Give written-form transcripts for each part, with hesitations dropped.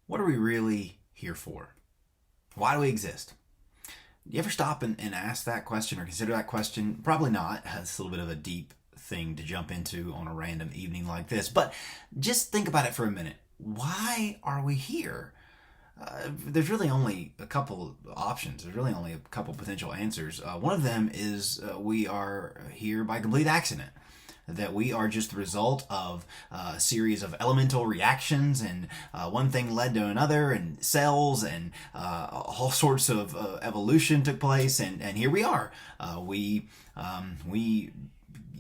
What are we really here for? Why do we exist? Do you ever stop and ask that question or consider that question? Probably not. It's a little bit of a deep thing to jump into on a random evening like this, but just think about it for a minute. Why are we here? There's really only a couple options. There's really only a couple potential answers. One of them is we are here by complete accident. That we are just the result of a series of elemental reactions, and one thing led to another, and cells, and all sorts of evolution took place, and here we are. We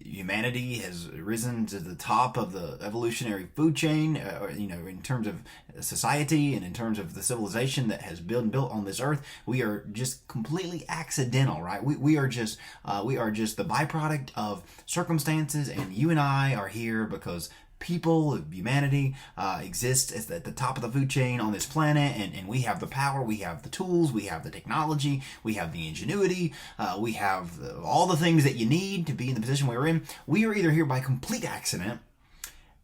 humanity has risen to the top of the evolutionary food chain, in terms of society and in terms of the civilization that has been built on this earth. We are just completely accidental, right? We are just the byproduct of circumstances, and you and I are here because people, humanity, exists at the top of the food chain on this planet, and we have the power, we have the tools, we have the technology, we have the ingenuity, we have all the things that you need to be in the position we're in. We are either here by complete accident,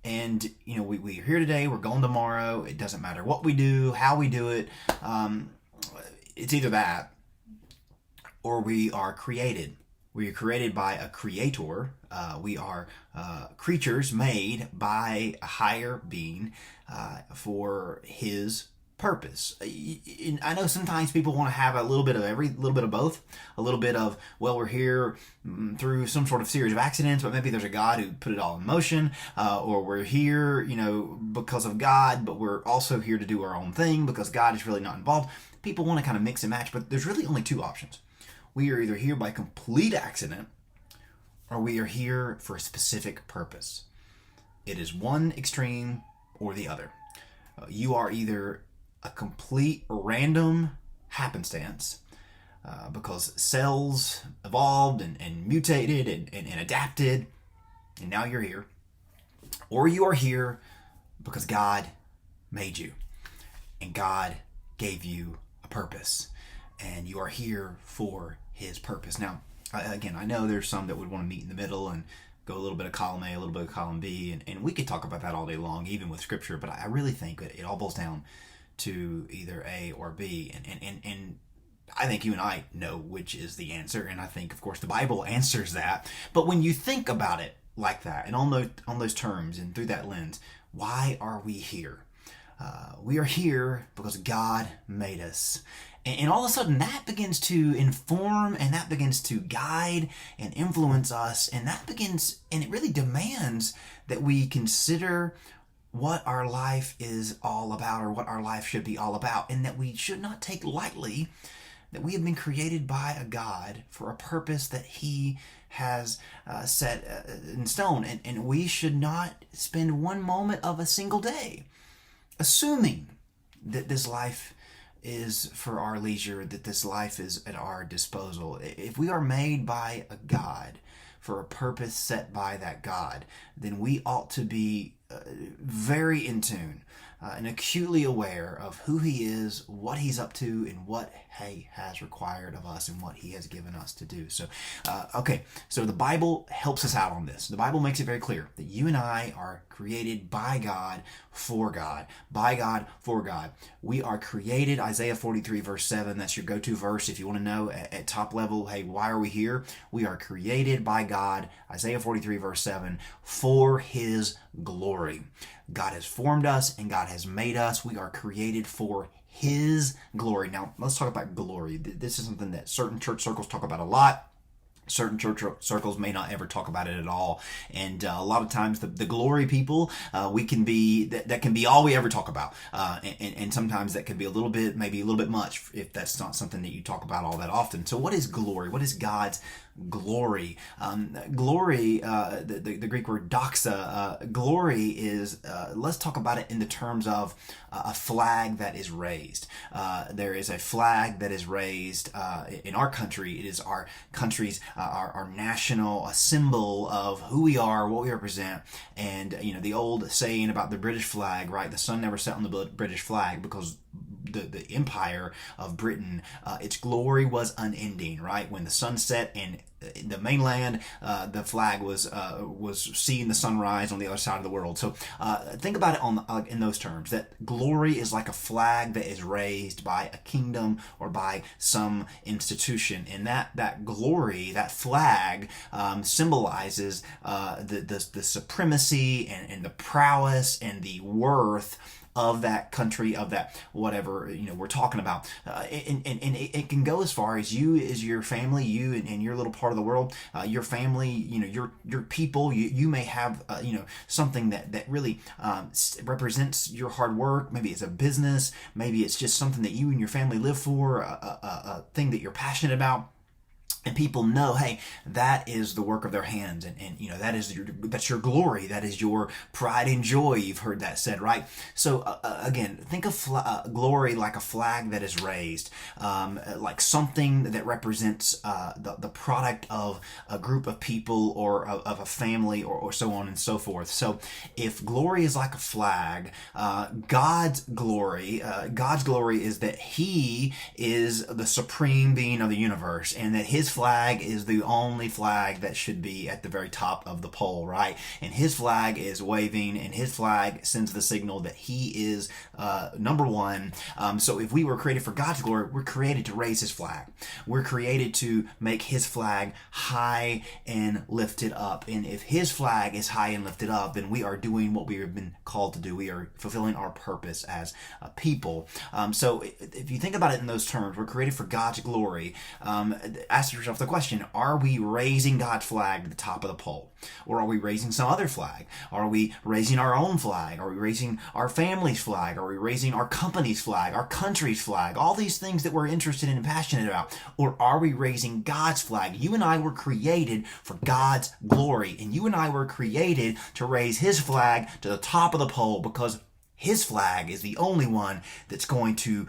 and we're here today, we're gone tomorrow. It doesn't matter what we do, how we do it. It's either that, or we are created. We are created by a creator. We are creatures made by a higher being for his purpose. I know sometimes people want to have a little bit of both. A little bit of, well, we're here through some sort of series of accidents, but maybe there's a God who put it all in motion, or we're here, because of God, but we're also here to do our own thing because God is really not involved. People want to kind of mix and match, but there's really only two options. We are either here by complete accident, or we are here for a specific purpose. It is one extreme or the other. You are either a complete random happenstance, because cells evolved and mutated and adapted, and now you're here. Or you are here because God made you, and God gave you a purpose, and you are here for his purpose. Now, again, I know there's some that would want to meet in the middle and go a little bit of column A, a little bit of column B, and we could talk about that all day long, even with scripture, but I really think that it all boils down to either A or B, and I think you and I know which is the answer, and I think, of course, the Bible answers that. But when you think about it like that, and on those terms, and through that lens, why are we here? We are here because God made us. And all of a sudden that begins to inform, and that begins to guide and influence us. And it really demands that we consider what our life is all about, or what our life should be all about. And that we should not take lightly that we have been created by a God for a purpose that he has set in stone. And we should not spend one moment of a single day assuming that this life is for our leisure, that this life is at our disposal. If we are made by a God for a purpose set by that God, then we ought to be very in tune and acutely aware of who he is, what he's up to, and what he has required of us and what he has given us to do. So the Bible helps us out on this. The Bible makes it very clear that you and I are created by God, for God. By God, for God. We are created, Isaiah 43 verse 7, that's your go-to verse if you want to know at top level, hey, why are we here? We are created by God, Isaiah 43 verse 7, for his glory. God has formed us and God has made us. We are created for his glory. Now, let's talk about glory. This is something that certain church circles talk about a lot. Certain church circles may not ever talk about it at all, and a lot of times the glory people, we can be that can be all we ever talk about, and sometimes that can be maybe a little bit much if that's not something that you talk about all that often. So what is glory? What is God's glory? Glory, the Greek word doxa, glory is, let's talk about it in the terms of a flag that is raised. There is a flag that is raised in our country. It is our country's our national, a symbol of who we are, what we represent. And the old saying about the British flag, right? The sun never set on the British flag because the empire of Britain, its glory was unending, right? When the sun set and the mainland, the flag was seeing the sunrise on the other side of the world. So think about it in those terms, that glory is like a flag that is raised by a kingdom or by some institution, and that glory, that flag, symbolizes the supremacy and the prowess and the worth of that country, of that whatever we're talking about, and it can go as far as your family, you and your little part of the world, your family, your people. You may have something that really represents your hard work. Maybe it's a business, maybe it's just something that you and your family live for, a thing that you're passionate about. And people know, hey, that is the work of their hands, and that's your glory, that is your pride and joy. You've heard that said, right? So again, think of glory like a flag that is raised, like something that represents the product of a group of people or of a family or so on and so forth. So if glory is like a flag, God's glory is that He is the supreme being of the universe, and that His flag is the only flag that should be at the very top of the pole, right? And His flag is waving, and His flag sends the signal that He is number one. So if we were created for God's glory, we're created to raise His flag. We're created to make His flag high and lifted up. And if His flag is high and lifted up, then we are doing what we have been called to do. We are fulfilling our purpose as a people. So if you think about it in those terms, we're created for God's glory. Ask yourself the question, are we raising God's flag to the top of the pole? Or are we raising some other flag? Are we raising our own flag? Are we raising our family's flag? Are we raising our company's flag, our country's flag? All these things that we're interested in and passionate about. Or are we raising God's flag? You and I were created for God's glory. And you and I were created to raise His flag to the top of the pole, because His flag is the only one that's going to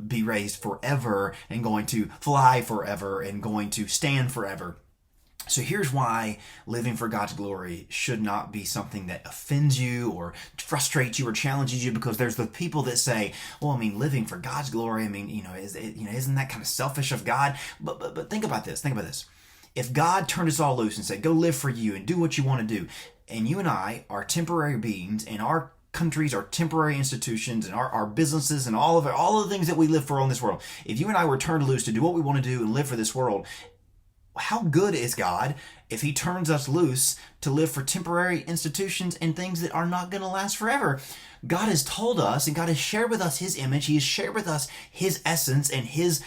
be raised forever and going to fly forever and going to stand forever. So here's why living for God's glory should not be something that offends you or frustrates you or challenges you, because there's the people that say, well, living for God's glory, isn't that kind of selfish of God? But think about this. If God turned us all loose and said, go live for you and do what you want to do, and you and I are temporary beings, and our countries are temporary institutions, and our businesses and all of the things that we live for on this world, if you and I were turned loose to do what we want to do and live for this world, how good is God if He turns us loose to live for temporary institutions and things that are not going to last forever? God has told us, and God has shared with us His image. He has shared with us His essence and His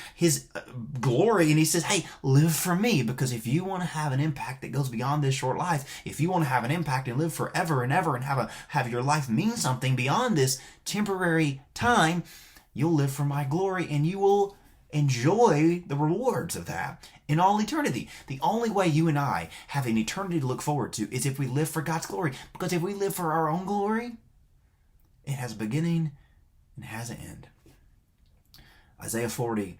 glory, and He says, hey, live for me, because if you want to have an impact that goes beyond this short life, if you want to have an impact and live forever and ever and have your life mean something beyond this temporary time, you'll live for my glory, and you will enjoy the rewards of that in all eternity. The only way you and I have an eternity to look forward to is if we live for God's glory. Because if we live for our own glory, it has a beginning and has an end. Isaiah 40,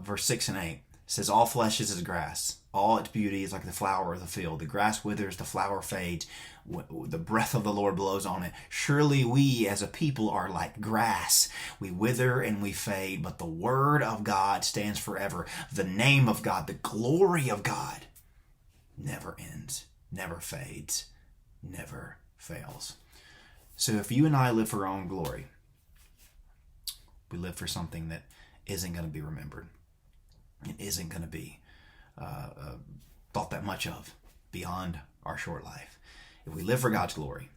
verse 6 and 8 says, all flesh is as grass. All its beauty is like the flower of the field. The grass withers, the flower fades. The breath of the Lord blows on it. Surely we as a people are like grass. We wither and we fade, but the word of God stands forever. The name of God, the glory of God, never ends, never fades, never fails. So if you and I live for our own glory, we live for something that isn't going to be remembered. It isn't going to be thought that much of beyond our short life. If we live for God's glory,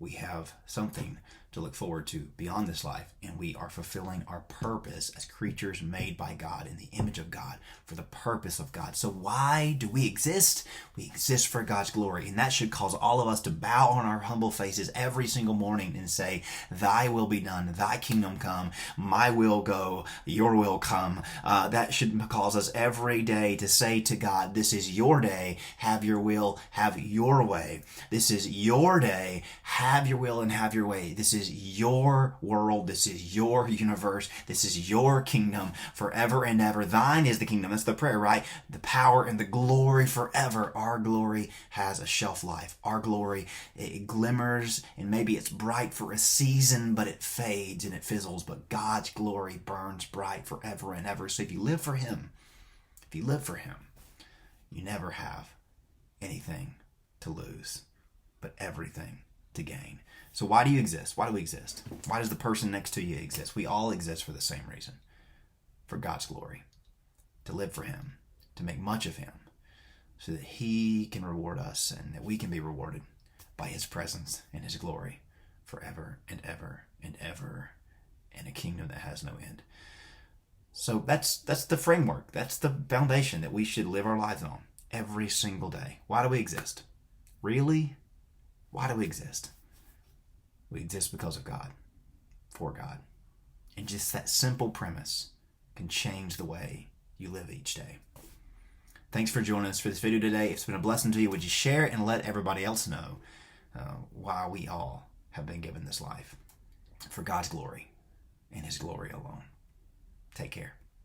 we have something to look forward to beyond this life, and we are fulfilling our purpose as creatures made by God in the image of God for the purpose of God. So why do we exist? We exist for God's glory, and that should cause all of us to bow on our humble faces every single morning and say, thy will be done, thy kingdom come, my will go, your will come. That should cause us every day to say to God, this is your day, have your will, have your way. This is your day, have your will and have your way. This is your world. This is your universe. This is your kingdom forever and ever. Thine is the kingdom. That's the prayer, right? The power and the glory forever. Our glory has a shelf life. Our glory, it glimmers, and maybe it's bright for a season, but it fades and it fizzles. But God's glory burns bright forever and ever. So if you live for Him, you never have anything to lose, but everything to gain. So why do you exist? Why do we exist? Why does the person next to you exist? We all exist for the same reason. For God's glory. To live for Him. To make much of Him. So that He can reward us and that we can be rewarded by His presence and His glory forever and ever and ever in a kingdom that has no end. So that's the framework. That's the foundation that we should live our lives on every single day. Why do we exist? Really? Why do we exist? We exist because of God, for God. And just that simple premise can change the way you live each day. Thanks for joining us for this video today. If it's been a blessing to you, would you share and let everybody else know why we all have been given this life for God's glory and His glory alone. Take care.